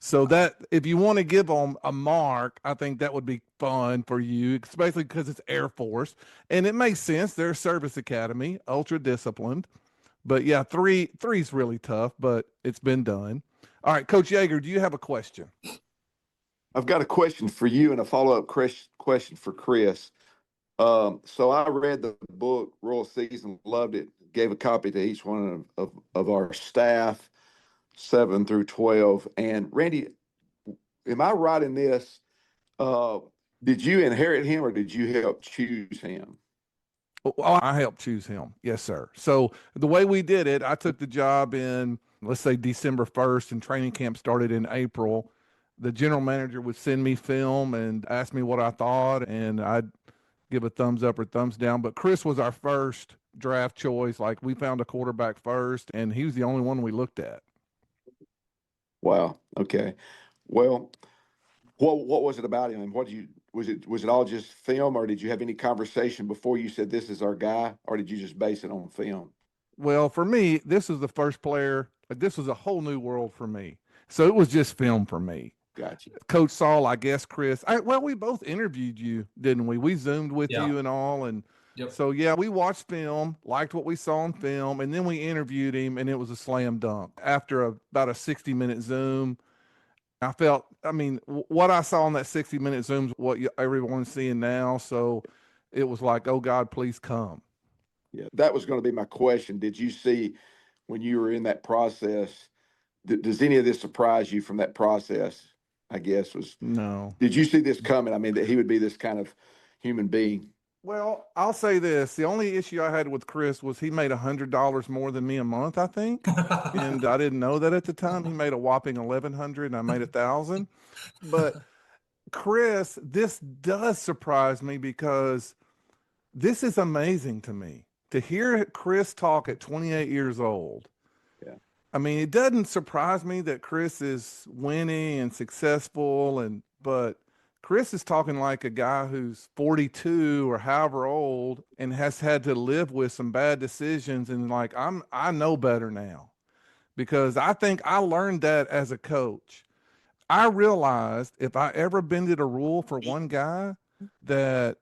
S1: So that, if you want to give them a mark, I think that would be fun for you, especially because it's Air Force. And it makes sense. They're a service academy, ultra disciplined. But yeah, three's really tough, but it's been done. All right, Coach Yeager, do you have a question?
S3: I've got a question for you and a follow-up question for Chris. So I read the book Royal Season, loved it, gave a copy to each one of our staff, 7 through 12. And Randy, am I right in this? Did you inherit him or did you help choose him?
S1: Well, I helped choose him. Yes, sir. So the way we did it, I took the job in, let's say, December 1st, and training camp started in April. The general manager would send me film and ask me what I thought, and I'd give a thumbs up or thumbs down. But Chris was our first draft choice. Like, we found a quarterback first, and he was the only one we looked at.
S3: Wow. Okay. Well, what was it about him? And was it all just film, or did you have any conversation before you said this is our guy, or did you just base it on film?
S1: Well, for me, this was the first player. This was a whole new world for me. So it was just film for me.
S3: Gotcha.
S1: Coach Saul, I guess, Chris. Well, we both interviewed you, didn't we? We Zoomed with you and all. And so, yeah, we watched film, liked what we saw on film, and then we interviewed him, and it was a slam dunk. After about a 60-minute Zoom, I felt, what I saw on that 60-minute Zoom's what everyone's seeing now. So it was like, oh God, please come.
S3: Yeah, that was going to be my question. Did you see when you were in that process, does any of this surprise you from that process? I guess
S1: No.
S3: Did you see this coming? I mean, that he would be this kind of human being.
S1: Well, I'll say this. The only issue I had with Chris was he made $100 more than me a month, I think. And I didn't know that at the time. He made a whopping 1,100 and I made 1,000. But Chris, this does surprise me because this is amazing to me. To hear Chris talk at 28 years old.
S3: Yeah.
S1: I mean, it doesn't surprise me that Chris is winning and successful, but Chris is talking like a guy who's 42 or however old and has had to live with some bad decisions, and like I know better now because I think I learned that as a coach. I realized if I ever bended a rule for one guy, that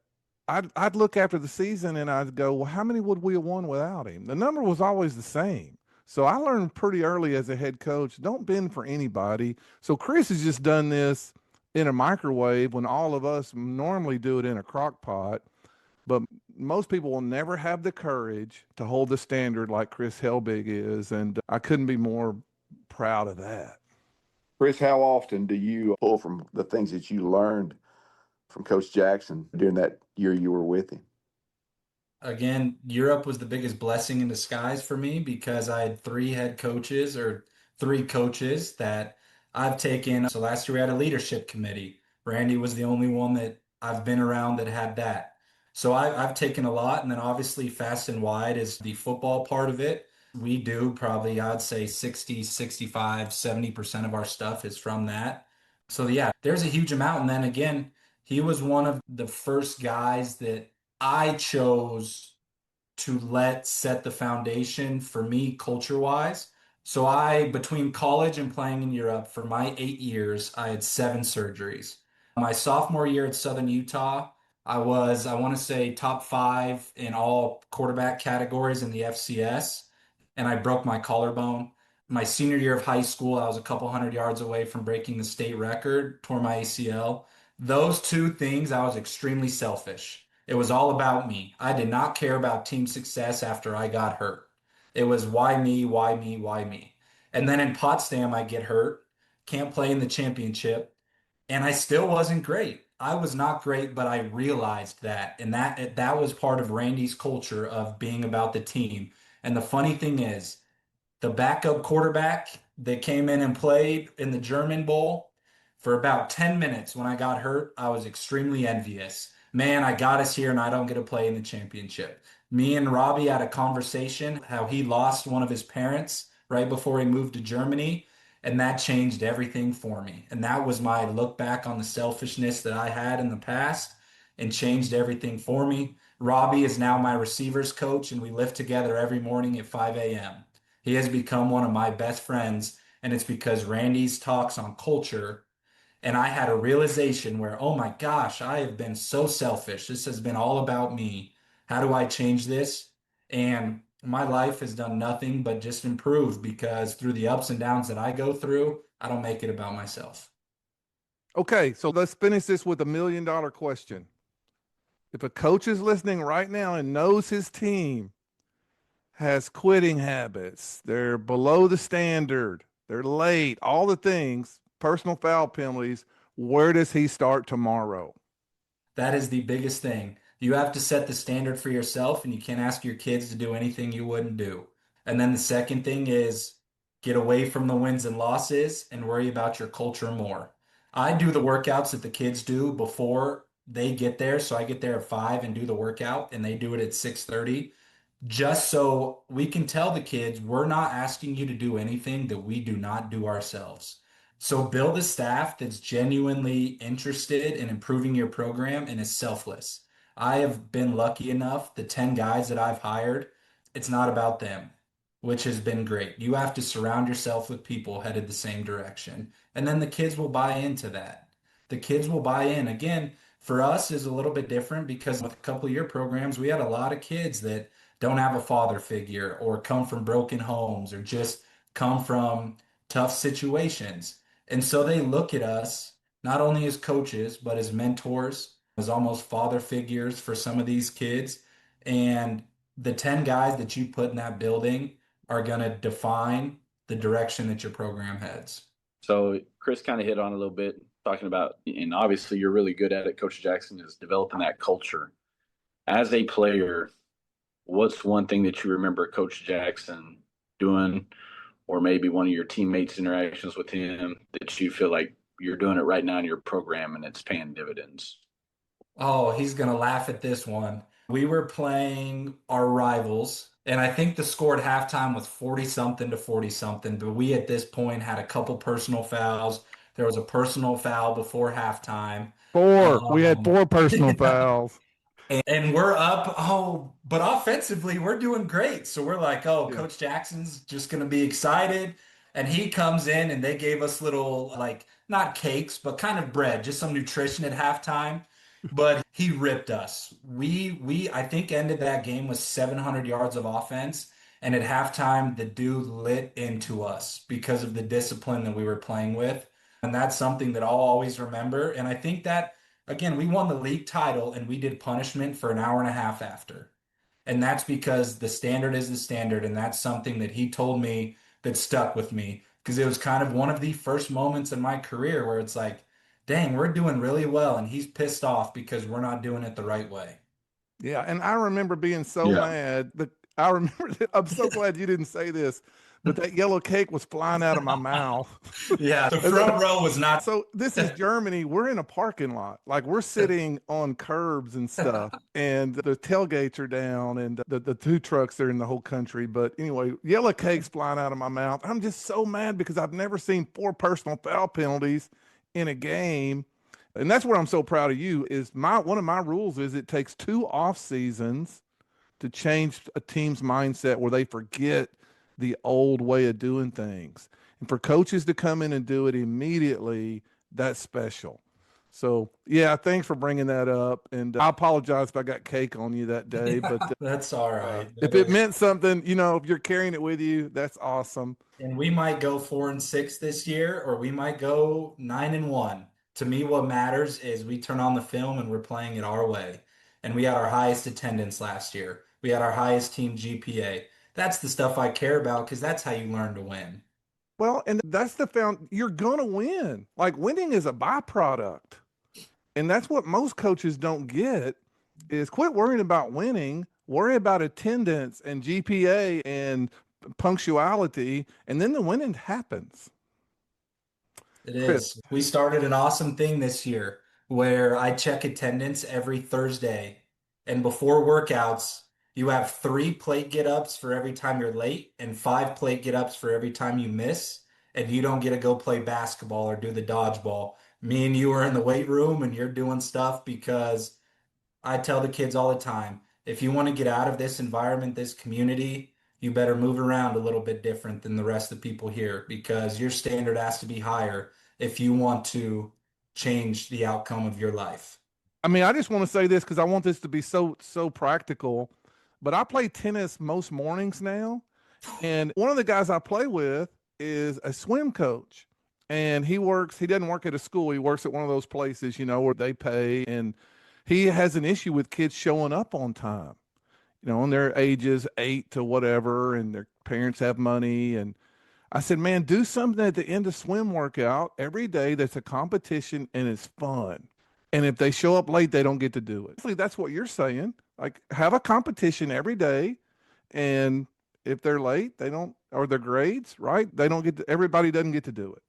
S1: I'd look after the season and I'd go, well, how many would we have won without him? The number was always the same. So I learned pretty early as a head coach, don't bend for anybody. So Chris has just done this in a microwave when all of us normally do it in a crock pot. But most people will never have the courage to hold the standard like Chris Helbig is. And I couldn't be more proud of that.
S3: Chris, how often do you pull from the things that you learned from Coach Jackson during that year you were with him?
S2: Again, Europe was the biggest blessing in disguise for me because I had three coaches that I've taken. So last year we had a leadership committee. Randy was the only one that I've been around that had that. So I've taken a lot. And then obviously Fast and Wide is the football part of it. We do probably, I'd say 60, 65, 70% of our stuff is from that. So yeah, there's a huge amount. And then again, he was one of the first guys that I chose to let set the foundation for me culture wise. So between college and playing in Europe for my 8 years, I had 7 surgeries. My sophomore year at Southern Utah, I want to say top 5 in all quarterback categories in the FCS, and I broke my collarbone. My senior year of high school, I was a couple hundred yards away from breaking the state record, tore my ACL. Those two things, I was extremely selfish. It was all about me. I did not care about team success after I got hurt. It was why me, why me, why me. And then in Potsdam, I get hurt, can't play in the championship, and I still wasn't great. I was not great, but I realized that. And that was part of Randy's culture of being about the team. And the funny thing is, the backup quarterback that came in and played in the German Bowl for about 10 minutes when I got hurt, I was extremely envious. Man, I got us here and I don't get to play in the championship. Me and Robbie had a conversation how he lost one of his parents right before he moved to Germany, and that changed everything for me. And that was my look back on the selfishness that I had in the past and changed everything for me. Robbie is now my receivers coach, and we lift together every morning at 5 a.m. He has become one of my best friends, and it's because Randy's talks on culture. And I had a realization where, oh my gosh, I have been so selfish. This has been all about me. How do I change this? And my life has done nothing but just improve because through the ups and downs that I go through, I don't make it about myself.
S1: Okay, so let's finish this with $1,000,000 question. If a coach is listening right now and knows his team has quitting habits, they're below the standard, they're late, all the things, personal foul penalties, where does he start tomorrow?
S2: That is the biggest thing. You have to set the standard for yourself, and you can't ask your kids to do anything you wouldn't do. And then the second thing is get away from the wins and losses and worry about your culture more. I do the workouts that the kids do before they get there. So I get there at 5 and do the workout, and they do it at 6:30, just so we can tell the kids we're not asking you to do anything that we do not do ourselves. So build a staff that's genuinely interested in improving your program and is selfless. I have been lucky enough, the 10 guys that I've hired, it's not about them, which has been great. You have to surround yourself with people headed the same direction. And then the kids will buy into that. The kids will buy in. Again, for us is a little bit different because with a couple of year programs, we had a lot of kids that don't have a father figure or come from broken homes or just come from tough situations. And so they look at us not only as coaches, but as mentors, as almost father figures for some of these kids. And the 10 guys that you put in that building are going to define the direction that your program heads.
S4: So Chris kind of hit on a little bit, talking about, and obviously you're really good at it, Coach Jackson, is developing that culture. As a player, what's one thing that you remember Coach Jackson doing, or maybe one of your teammates' interactions with him that you feel like you're doing it right now in your program and it's paying dividends?
S2: Oh, he's going to laugh at this one. We were playing our rivals, and I think the score at halftime was 40 something to 40 something. But we at this point had a couple personal fouls. There was a personal foul before halftime.
S1: Four. We had four personal
S2: Yeah.
S1: fouls.
S2: And we're up. Oh, but offensively, we're doing great. So we're like, oh,
S1: Yeah.
S2: Coach Jackson's just going to be excited. And he comes in and they gave us little, like, not cakes, but kind of bread, just some nutrition at halftime. But he ripped us. I think ended that game with 700 yards of offense. And at halftime, the dude lit into us because of the discipline that we were playing with. And that's something that I'll always remember. And I think that again, we won the league title and we did punishment for an hour and a half after. And that's because the standard is the standard. And that's something that he told me that stuck with me because it was kind of one of the first moments in my career where it's like, dang, we're doing really well. And he's pissed off because we're not doing it the right way.
S1: Yeah. And I remember being so mad that I remember, I'm so glad you didn't say this, but that yellow cake was flying out of my mouth.
S2: Yeah, the front row was not.
S1: So this is Germany. We're in a parking lot. Like we're sitting on curbs and stuff, and the tailgates are down, and the two trucks are in the whole country. But anyway, yellow cake's flying out of my mouth. I'm just so mad because I've never seen 4 personal foul penalties in a game. And that's what I'm so proud of you is one of my rules is it takes 2 off seasons to change a team's mindset where they forget the old way of doing things. And for coaches to come in and do it immediately, that's special. So, yeah, thanks for bringing that up. And I apologize if I got cake on you that day, but
S2: that's all right.
S1: If it meant something, if you're carrying it with you, that's awesome.
S2: And we might go 4-6 this year, or we might go 9-1. To me, what matters is we turn on the film and we're playing it our way. And we had our highest attendance last year. We had our highest team GPA. That's the stuff I care about because that's how you learn to win.
S1: Well, and that's you're going to win. Like winning is a byproduct. And that's what most coaches don't get is quit worrying about winning, worry about attendance and GPA and punctuality, and then the winning happens.
S2: It is. We started an awesome thing this year where I check attendance every Thursday. And before workouts, you have 3 plate get-ups for every time you're late and 5 plate get-ups for every time you miss. And you don't get to go play basketball or do the dodgeball. Me and you are in the weight room and you're doing stuff because I tell the kids all the time, if you want to get out of this environment, this community, you better move around a little bit different than the rest of the people here because your standard has to be higher if you want to change the outcome of your life.
S1: I mean, I just want to say this because I want this to be so practical, but I play tennis most mornings now. And one of the guys I play with is a swim coach. And he doesn't work at a school. He works at one of those places, where they pay. And he has an issue with kids showing up on time, and their ages 8 to whatever, and their parents have money. And I said, man, do something at the end of swim workout every day that's a competition and it's fun. And if they show up late, they don't get to do it. That's what you're saying. Like have a competition every day. And if they're late, they don't, or their grades, right? Everybody doesn't get to do it.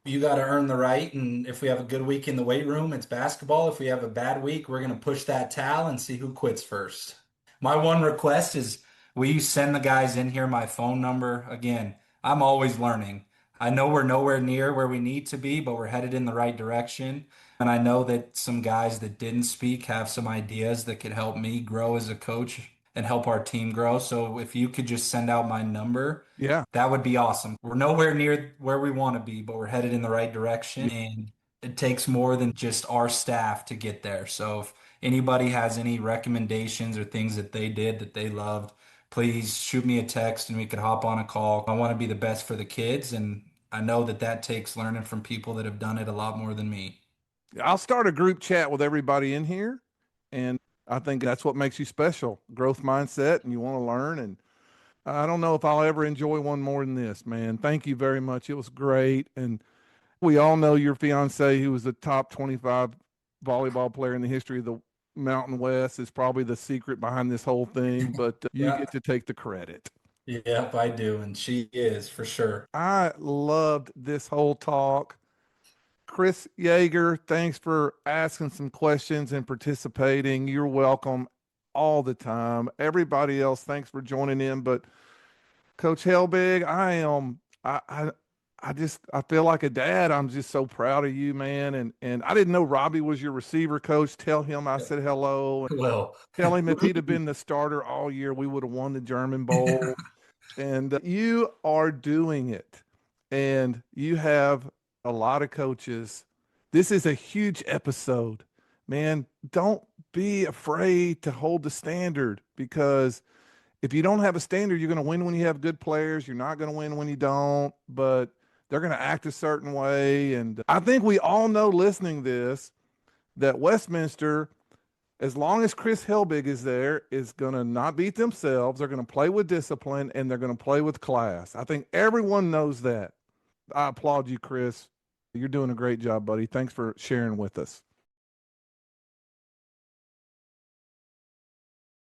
S2: You got to earn the right. And if we have a good week in the weight room, it's basketball. If we have a bad week, we're going to push that towel and see who quits first. My one request is will you send the guys in here my phone number? Again, I'm always learning. I know we're nowhere near where we need to be, but we're headed in the right direction. And I know that some guys that didn't speak have some ideas that could help me grow as a coach and help our team grow. So if you could just send out my number, that would be awesome. We're nowhere near where we want to be, but we're headed in the right direction. And it takes more than just our staff to get there. So if anybody has any recommendations or things that they did that they loved, please shoot me a text and we could hop on a call. I want to be the best for the kids and I know that takes learning from people that have done it a lot more than me.
S1: I'll start a group chat with everybody in here. And I think that's what makes you special, growth mindset, and you want to learn. And I don't know if I'll ever enjoy one more than this, man. Thank you very much. It was great. And we all know your fiance, who was a top 25 volleyball player in the history of the Mountain West, is probably the secret behind this whole thing, but you
S2: Yeah.
S1: get to take the credit.
S2: Yep, I do. And she is for sure.
S1: I loved this whole talk. Chris Yeager, thanks for asking some questions and participating. You're welcome all the time. Everybody else, thanks for joining in. But Coach Helbig, I feel like a dad. I'm just so proud of you, man. And I didn't know Robbie was your receiver coach. Tell him I said hello.
S2: Well,
S1: Tell him if he'd have been the starter all year, we would have won the German Bowl. And you are doing it. And you have a lot of coaches. This is a huge episode. Man, don't be afraid to hold the standard, because if you don't have a standard, you're going to win when you have good players. You're not going to win when you don't, but they're going to act a certain way. And I think we all know, listening to this, that Westminster, as long as Chris Helbig is there, is going to not beat themselves. They're going to play with discipline, and they're going to play with class. I think everyone knows that. I applaud you, Chris. You're doing a great job, buddy. Thanks for sharing with us.